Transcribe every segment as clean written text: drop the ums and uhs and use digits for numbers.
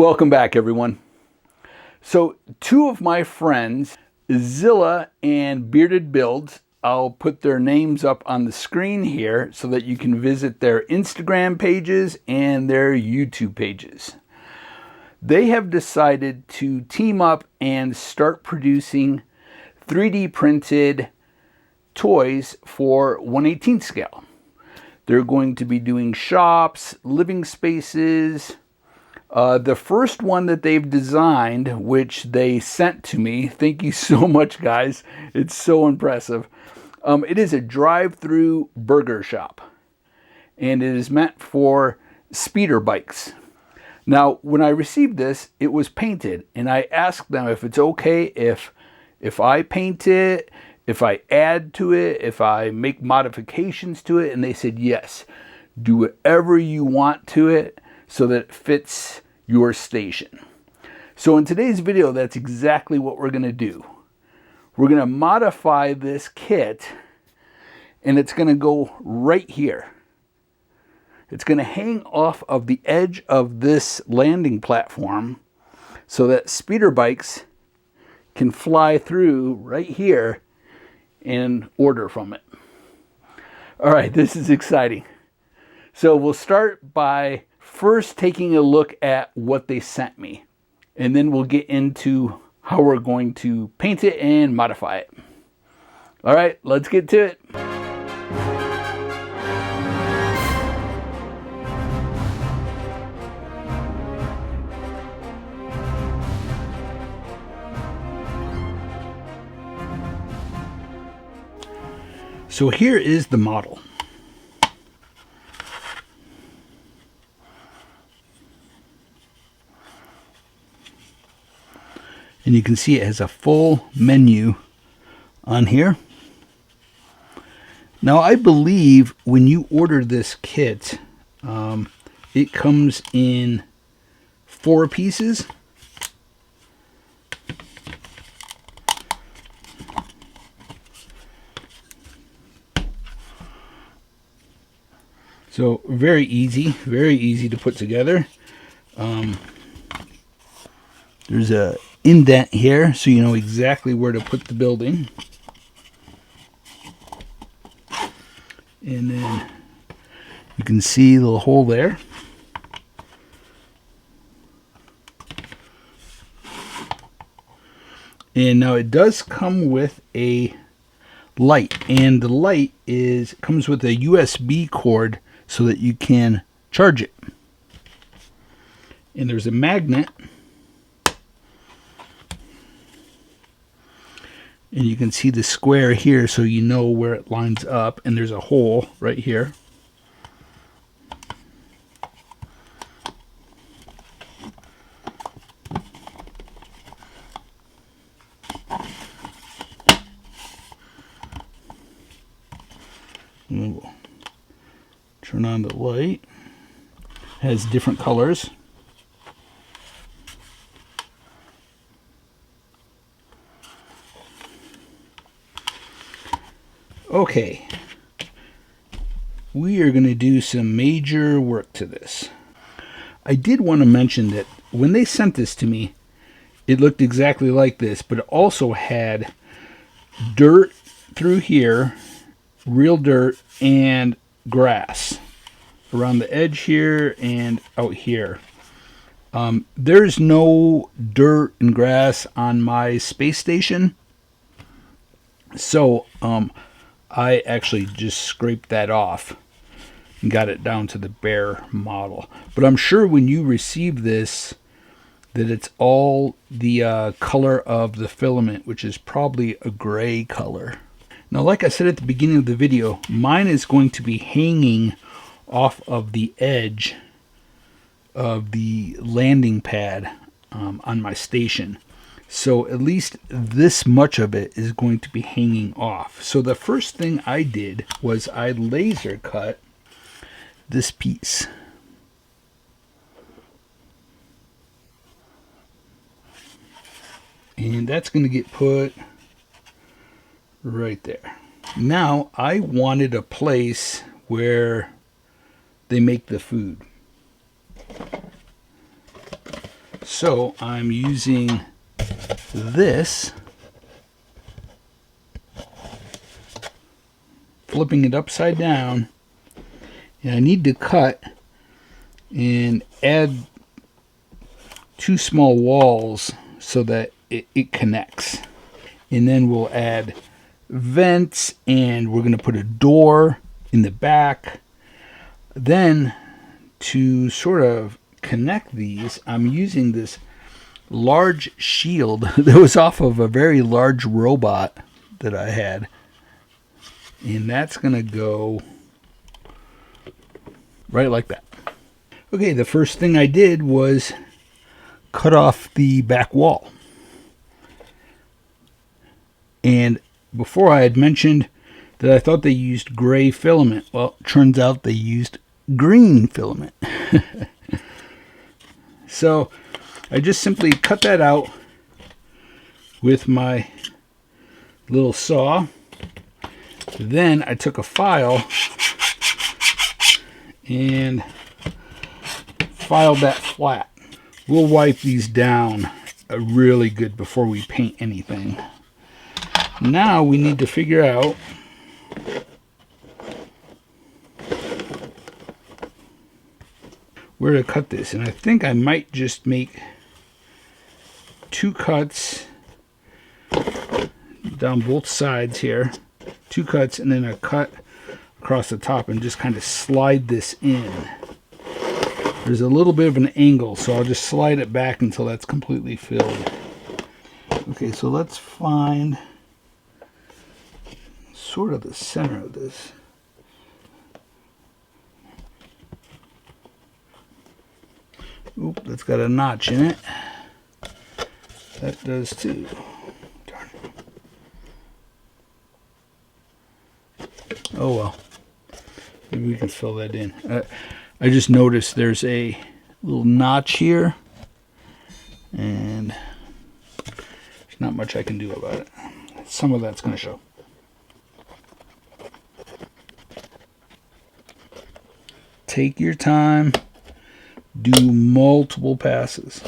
Welcome back, everyone. So two of my friends, Zillah and Bearded Builds, I'll put their names up on the screen here so that you can visit their Instagram pages and their YouTube pages. They have decided to team up and start producing 3D printed toys for 1/18 scale. They're going to be doing shops, living spaces. The first one that they've designed, which they sent to me, thank you so much, guys. It's so impressive. It is a drive-through burger shop, and it is meant for speeder bikes. Now, when I received this, it was painted, and I asked them if it's okay if I paint it, if I add to it, if I make modifications to it, and they said yes. Do whatever you want to it so that it fits your station. So in today's video, that's exactly what we're going to do. We're going to modify this kit, and it's going to go right here. It's going to hang off of the edge of this landing platform so that speeder bikes can fly through right here and order from it. All right, this is exciting. So we'll start by first taking a look at what they sent me, and then we'll get into how we're going to paint it and modify it. All right, let's get to it. So here is the model. And you can see it has a full menu on here. Now I believe when you order this kit, it comes in 4 pieces. So very easy to put together. There's a indent here so you know exactly where to put the building. And then you can see the hole there. And now it does come with a light, and the light comes with a USB cord so that you can charge it. And there's a magnet, and you can see the square here so you know where it lines up, and there's a hole right here. We'll turn on the light. It has different colors. Okay, we are going to do some major work to this. I did want to mention that when they sent this to me, it looked exactly like this, but it also had dirt through here, real dirt, and grass around the edge here and out here. There's no dirt and grass on my space station, so I actually just scraped that off and got it down to the bare model. But I'm sure when you receive this that it's all the color of the filament, which is probably a gray color. Now, like I said at the beginning of the video, mine is going to be hanging off of the edge of the landing pad on my station. So at least this much of it is going to be hanging off. So the first thing I did was I laser cut this piece. And that's going to get put right there. Now I wanted a place where they make the food. So I'm using this, flipping it upside down, and I need to cut and add 2 small walls so that it connects. And then we'll add vents, and we're going to put a door in the back. Then to sort of connect these, I'm using this large shield that was off of a very large robot that I had. And that's going to go right like that. Okay, the first thing I did was cut off the back wall. And before I had mentioned that I thought they used gray filament. Well, it turns out they used green filament. So I just simply cut that out with my little saw. Then I took a file and filed that flat. We'll wipe these down really good before we paint anything. Now we need to figure out where to cut this, and I think I might just make 2 cuts down both sides here, 2 cuts, and then a cut across the top, and just kind of slide this in. There's a little bit of an angle, so I'll just slide it back until that's completely filled. Okay, so let's find sort of the center of this. Oop, that's got a notch in it. That does too. Darn it. Oh well. Maybe we can fill that in. I just noticed there's a little notch here, and there's not much I can do about it. Some of that's going to show. Take your time. Do multiple passes.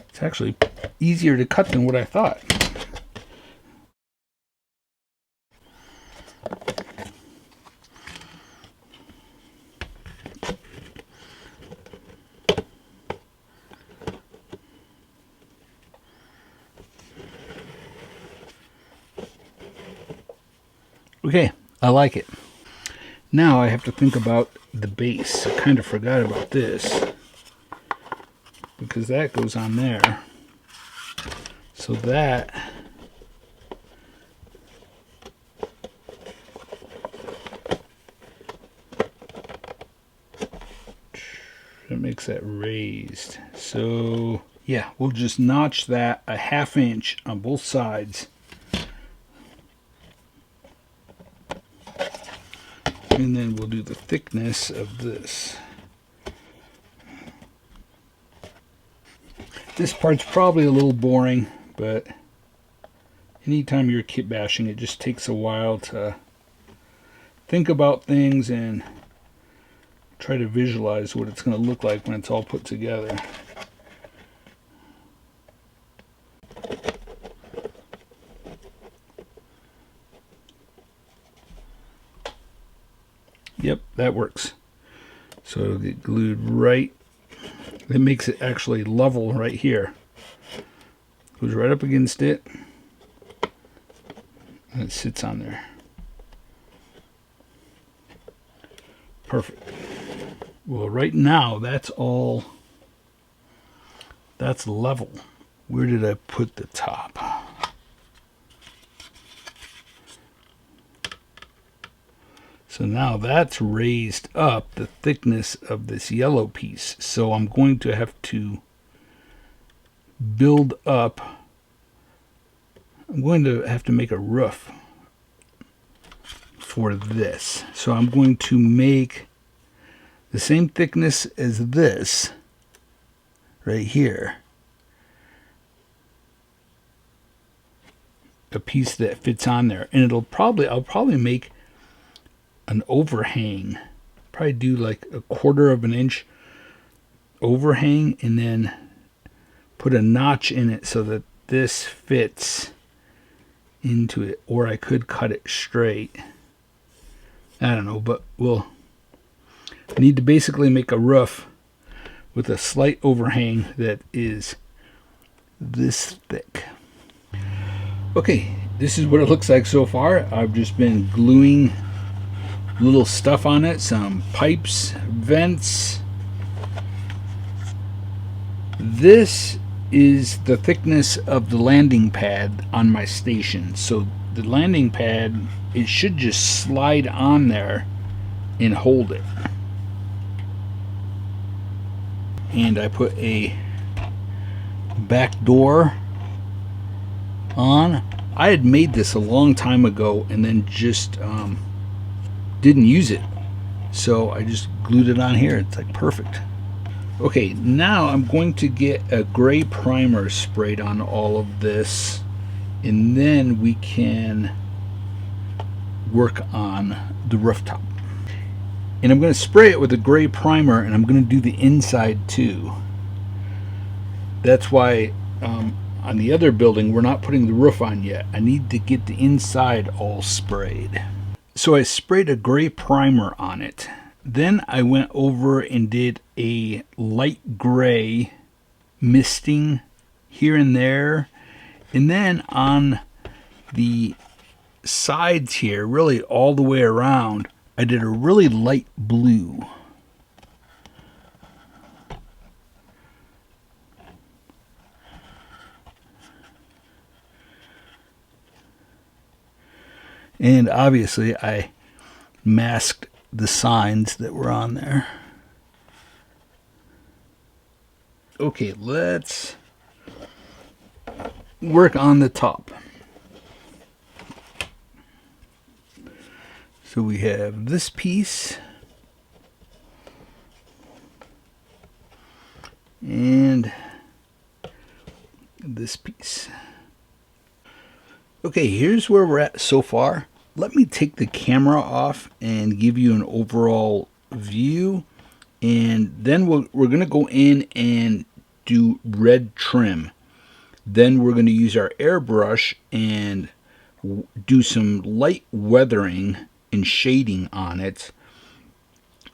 It's actually easier to cut than what I thought. Okay, I like it. Now I have to think about the base. I kind of forgot about this because that goes on there. So that makes that raised. So yeah, we'll just notch that a 1/2 inch on both sides. And then we'll do the thickness of this. This part's probably a little boring, but anytime you're kit bashing, it just takes a while to think about things and try to visualize what it's going to look like when it's all put together. Yep, that works. So it'll get glued right. It makes it actually level right here. Goes right up against it. And it sits on there. Perfect. Well, right now, that's level. Where did I put the top? So now that's raised up the thickness of this yellow piece. So I'm going to have to build up. I'm going to have to make a roof for this. So I'm going to make the same thickness as this right here. A piece that fits on there. And I'll probably make an overhang probably do like 1/4 of an inch overhang and then put a notch in it so that this fits into it, or I could cut it straight. I don't know, but we'll need to basically make a roof with a slight overhang that is this thick. Okay, this is what it looks like so far. I've just been gluing little stuff on it, some pipes, vents. This is the thickness of the landing pad on my station. So the landing pad, it should just slide on there and hold it. And I put a back door on. I had made this a long time ago and then just didn't use it. So I just glued it on here. It's like perfect. Okay, now I'm going to get a gray primer sprayed on all of this, and then we can work on the rooftop. And I'm going to spray it with a gray primer, and I'm going to do the inside too. That's why on the other building we're not putting the roof on yet. I need to get the inside all sprayed. So I sprayed a gray primer on it. Then I went over and did a light gray misting here and there. And then on the sides here, really all the way around, I did a really light blue. And obviously I masked the signs that were on there. Okay, let's work on the top. So we have this piece and this piece. Okay, here's where we're at so far. Let me take the camera off and give you an overall view, and then we're going to go in and do red trim. Then we're going to use our airbrush and do some light weathering and shading on it,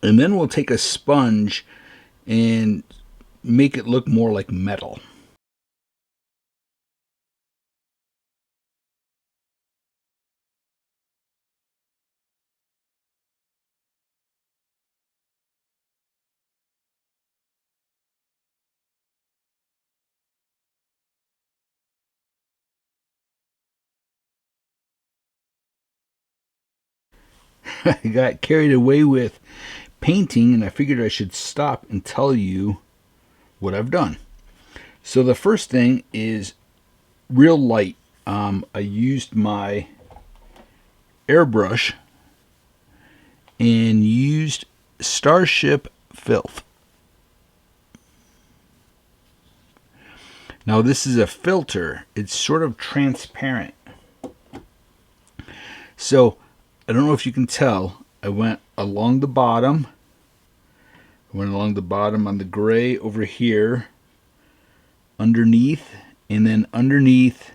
and then we'll take a sponge and make it look more like metal. I got carried away with painting, and I figured I should stop and tell you what I've done. So the first thing is real light. I used my airbrush and used Starship Filth. Now this is a filter. It's sort of transparent. So I don't know if you can tell, I went along the bottom. I went along the bottom on the gray over here, underneath, and then underneath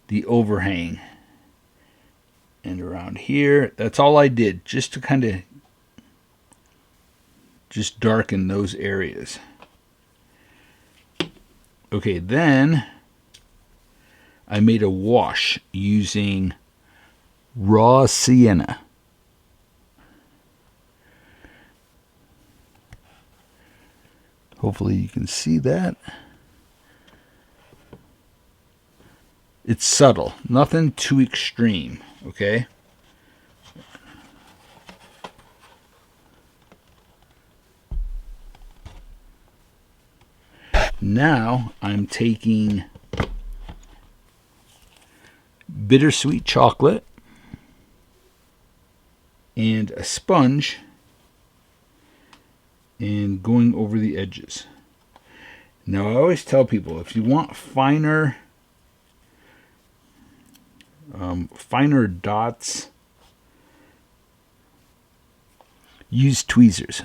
the overhang. And around here, that's all I did, just to kind of just darken those areas. Okay, then I made a wash using raw sienna. Hopefully you can see that. It's subtle, nothing too extreme, okay? Now I'm taking bittersweet chocolate and a sponge and going over the edges. Now I always tell people, if you want finer dots, use tweezers.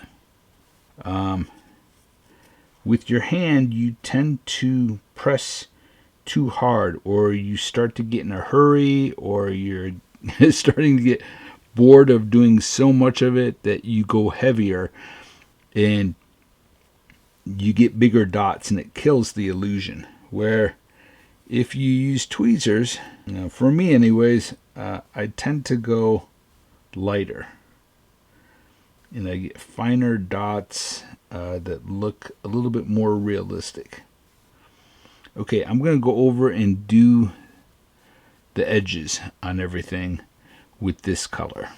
With your hand, you tend to press too hard, or you start to get in a hurry, or you're starting to get bored of doing so much of it that you go heavier and you get bigger dots, and it kills the illusion. Where if you use tweezers, for me anyways, I tend to go lighter, and I get finer dots that look a little bit more realistic. Okay, I'm going to go over and do the edges on everything with this color.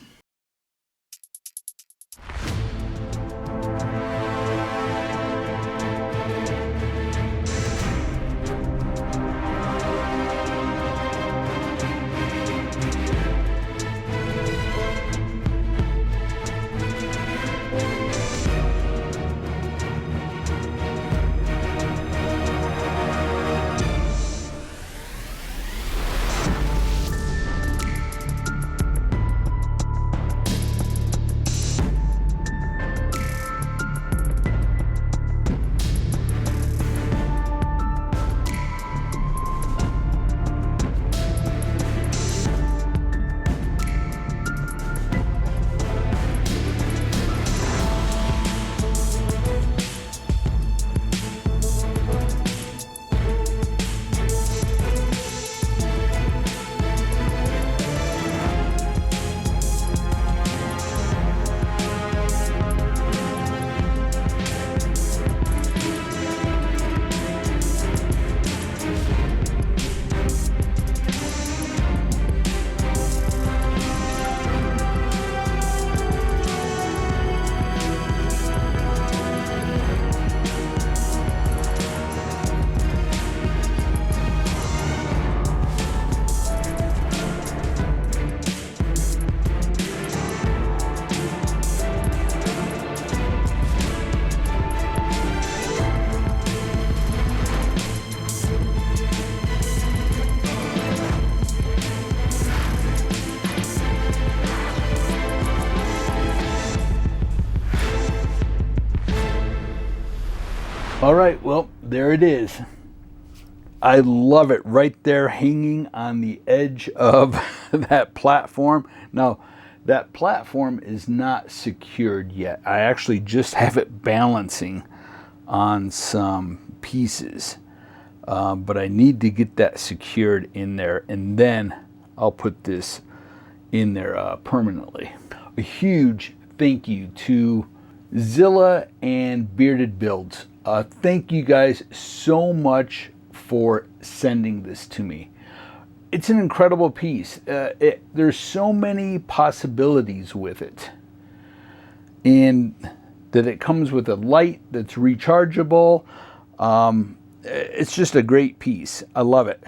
All right, well, there it is. I love it right there hanging on the edge of that platform. Now, that platform is not secured yet. I actually just have it balancing on some pieces. But I need to get that secured in there, and then I'll put this in there permanently. A huge thank you to Zillah and Bearded Builds. Thank you guys so much for sending this to me. It's an incredible piece. There's so many possibilities with it. And that it comes with a light that's rechargeable. It's just a great piece. I love it.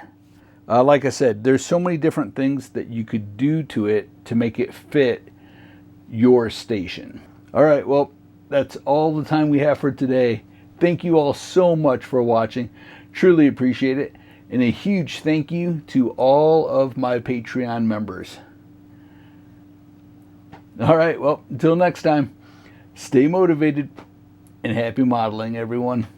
Like I said, there's so many different things that you could do to it to make it fit your station. All right, well, that's all the time we have for today. Thank you all so much for watching. Truly appreciate it. And a huge thank you to all of my Patreon members. All right, well, until next time, stay motivated and happy modeling, everyone.